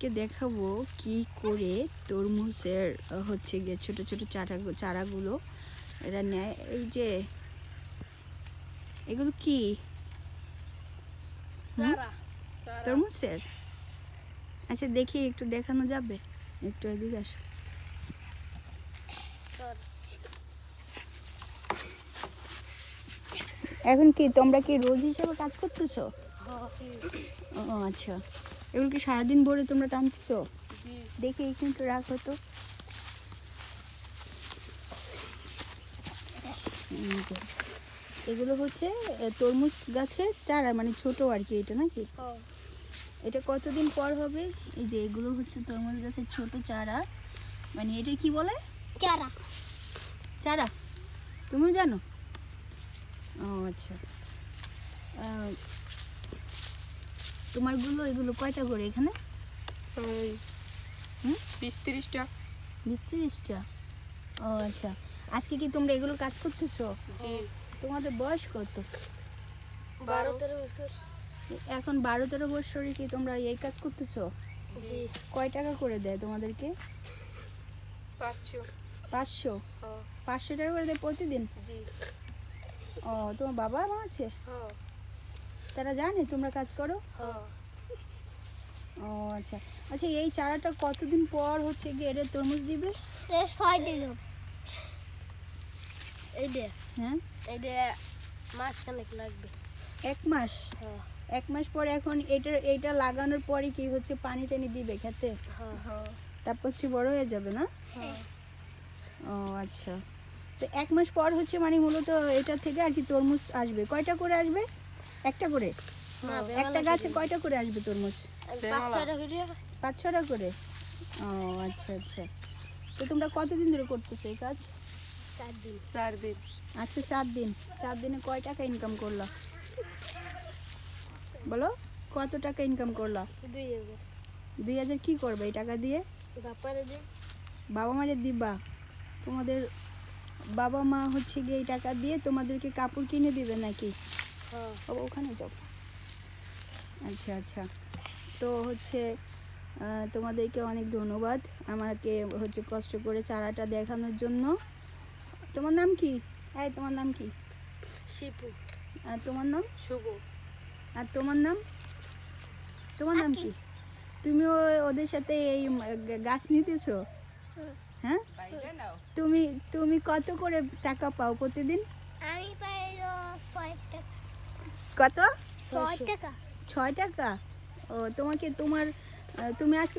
কে দেখাবো কি করে তরমুজের হচ্ছে গিয়ে ছোট ছোট চারাগুলো এরা নেয়। এই যে এগুলো কি তরমুজের? আচ্ছা দেখি, একটু দেখানো যাবে? একটু এদিকে আসো। এখন কি তোমরা কি রোজ হিসেবে কাজ করতেছো? ও আচ্ছা, এগুলো কি সারাদিন ভরে তোমরা টানতেছো? দেখি কিন্তু রাখো তো। এগুলো হচ্ছে তরমুজ গাছের চারা, মানে ছোট আর কি, এটা নাকি? এটা কতদিন পর হবে? এই যে এগুলো হচ্ছে তরমুজ গাছের ছোট চারা, মানে এটা কি বলে? চারা। চারা তুমি জানো? ও আচ্ছা, তোমারগুলো এগুলো কয়টা করে এখানে? 20-30টা। 20-30টা। ও আচ্ছা, আজকে কি তোমরা এগুলো কাজ করতেছো? তোমাদের বয়স কত? 12-13 বছর। এখন 12-13 বছরে কি তোমরা এই কাজ করতেছো? কয় টাকা করে দেয় তোমাদেরকে? 500 500 টাকা করে দেয় প্রতিদিন? ও, তোমার বাবা মা আছে? তারা জানে তোমরা কাজ করো? ও আচ্ছা আচ্ছা, এই চারাটা কতদিন পর হচ্ছে গিয়ে এটা তরমুজ দিবে? 6 দিন। হ্যাঁ, মাস খানেক লাগবে। 1 মাস? 1 মাস পর এখন এটা লাগানোর পরে কি হচ্ছে পানি টানি দিবে খেতে? তারপর হচ্ছে বড় হয়ে যাবে না? ও আচ্ছা, তো 1 মাস পর হচ্ছে মানে মূলত এটা থেকে আর কি তরমুজ আসবে। কয়টা করে আসবে? একটা করে? একটা গাছে কয়টা করে আসবে তরমুজ? 5-6টা করে? ও আচ্ছা আচ্ছা, তো তোমরা কতদিন ধরে করতেছো এই কাজ? 4 দিন। আচ্ছা 4 দিন। 4 দিনে কয় টাকা ইনকাম করলা বলো? কত টাকা ইনকাম করলা? 2000। 2000 কি করবে এই টাকা দিয়ে? বাপারে দিন। বাবা মারে দিবা? তোমাদের বাবা মা হচ্ছে গিয়ে এই টাকা দিয়ে তোমাদেরকে কাপড় কিনে দিবে নাকি? বাবা ওখানে যাও। আচ্ছা আচ্ছা, তো হচ্ছে তোমাদেরকে অনেক ধন্যবাদ আমাকে হচ্ছে কষ্ট করে চারাটা দেখানোর জন্য। তোমার নাম কি? তোমার নাম কি? শিপু। আর তোমার নাম? শুভ। আর তোমার নাম? তোমার নাম কি? তুমিও ওদের সাথে এই গাছ নিতেছো? হ্যাঁ, তুমি তুমি কত করে টাকা পাও প্রতিদিন? আমি পাই 6 টাকা। কত? 6 টাকা। 6 টাকা? ও, তুমি আজকে